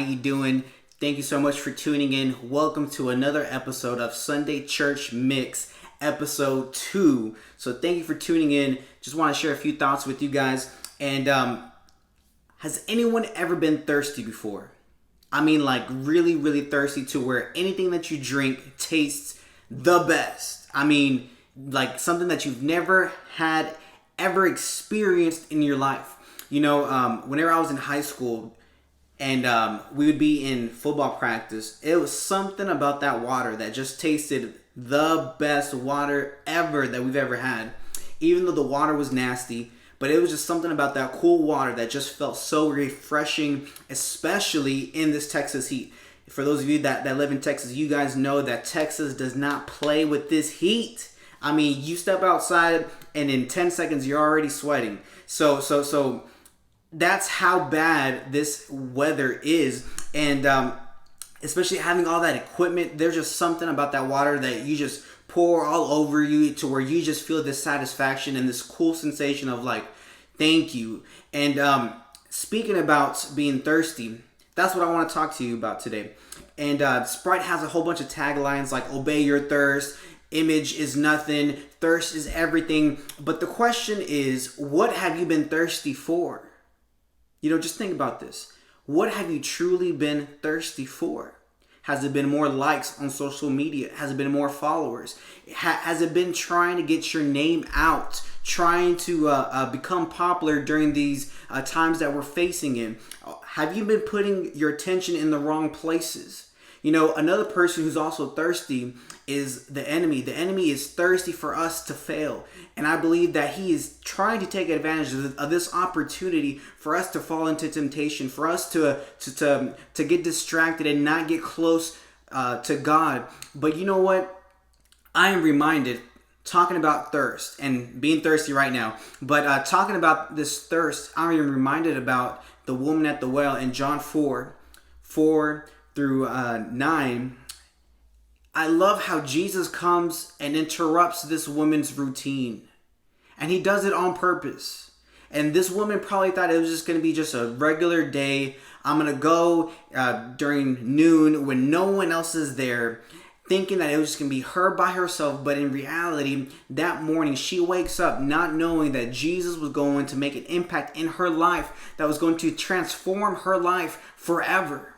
you doing? Thank you so much for tuning in. Welcome to another episode of Sunday Church Mix, episode 2. So thank you for tuning in. Just want to share a few thoughts with you guys. And has anyone ever been thirsty before? I mean, like really, really thirsty to where anything that you drink tastes the best. I mean, like something that you've never had ever experienced in your life. You know, whenever I was in high school and we would be in football practice, it was something about that water that just tasted the best water ever that we've ever had. Even though the water was nasty, but it was just something about that cool water that just felt so refreshing, especially in this Texas heat. For those of you that live in Texas, you guys know that Texas does not play with this heat. I mean, you step outside and in 10 seconds you're already sweating. So that's how bad this weather is. And especially having all that equipment, there's just something about that water that you just pour all over you to where you just feel this satisfaction and this cool sensation of like, thank you. And speaking about being thirsty, that's what I want to talk to you about today. And Sprite has a whole bunch of taglines like obey your thirst, image is nothing, thirst is everything. But the question is, what have you been thirsty for? You know, just think about this. What have you truly been thirsty for? Has it been more likes on social media? Has it been more followers? Has it been trying to get your name out? Trying to become popular during these times that we're facing in? Have you been putting your attention in the wrong places? You know, another person who's also thirsty is the enemy. The enemy is thirsty for us to fail. And I believe that he is trying to take advantage of this opportunity for us to fall into temptation, for us to get distracted and not get close to God. But you know what? I am reminded, talking about thirst and being thirsty right now, but talking about this thirst, I am reminded about the woman at the well in John 4 through 9. I love how Jesus comes and interrupts this woman's routine. And he does it on purpose. And this woman probably thought it was just going to be just a regular day. I'm going to go during noon when no one else is there, thinking that it was just going to be her by herself. But in reality, that morning she wakes up not knowing that Jesus was going to make an impact in her life that was going to transform her life forever.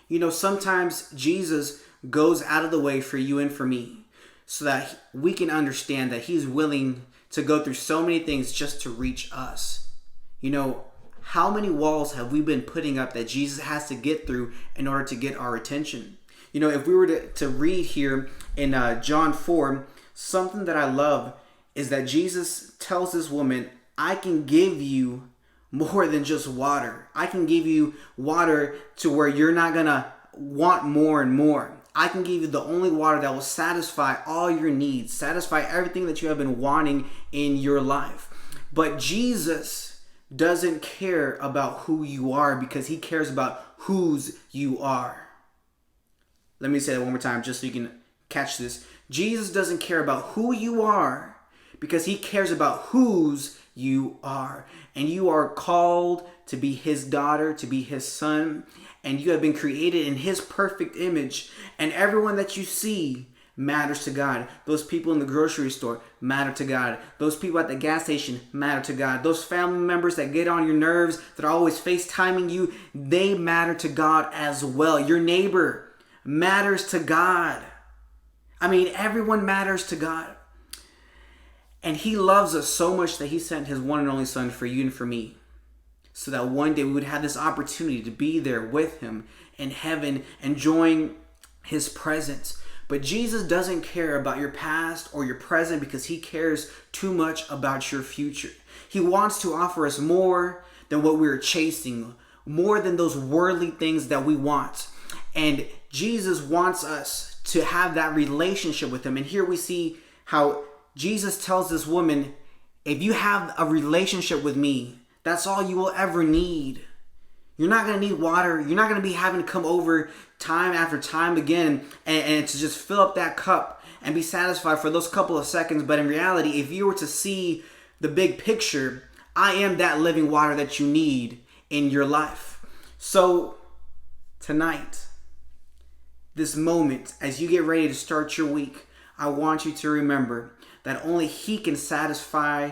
You know, sometimes Jesus goes out of the way for you and for me so that we can understand that he's willing to go through so many things just to reach us. You know, how many walls have we been putting up that Jesus has to get through in order to get our attention? You know, if we were to read here in John 4, something that I love is that Jesus tells this woman, I can give you more than just water. I can give you water to where you're not going to want more and more. I can give you the only water that will satisfy all your needs, satisfy everything that you have been wanting in your life. But Jesus doesn't care about who you are because he cares about whose you are. Let me say that one more time just so you can catch this. Jesus doesn't care about who you are because he cares about whose you are. And you are called to be his daughter, to be his son. And you have been created in his perfect image. And everyone that you see matters to God. Those people in the grocery store matter to God. Those people at the gas station matter to God. Those family members that get on your nerves, that are always FaceTiming you, they matter to God as well. Your neighbor matters to God. I mean, everyone matters to God. And he loves us so much that he sent his one and only son for you and for me, so that one day we would have this opportunity to be there with him in heaven, enjoying his presence. But Jesus doesn't care about your past or your present because he cares too much about your future. He wants to offer us more than what we're chasing, more than those worldly things that we want. And Jesus wants us to have that relationship with him. And here we see how Jesus tells this woman, if you have a relationship with me, that's all you will ever need. You're not going to need water. You're not going to be having to come over time after time again and to just fill up that cup and be satisfied for those couple of seconds. But in reality, if you were to see the big picture, I am that living water that you need in your life. So tonight, this moment, as you get ready to start your week, I want you to remember that only He can satisfy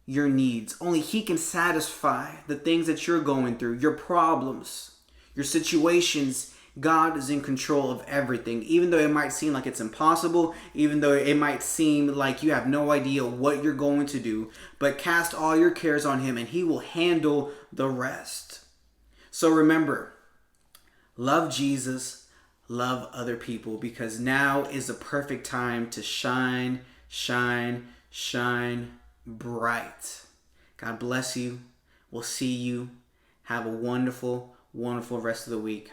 your needs. Only He can satisfy the things that you're going through, your problems, your situations. God is in control of everything. Even though it might seem like it's impossible, even though it might seem like you have no idea what you're going to do, but cast all your cares on Him and He will handle the rest. So remember, love Jesus, love other people, because now is the perfect time to shine, shine, shine bright. God bless you. We'll see you. Have a wonderful, wonderful rest of the week.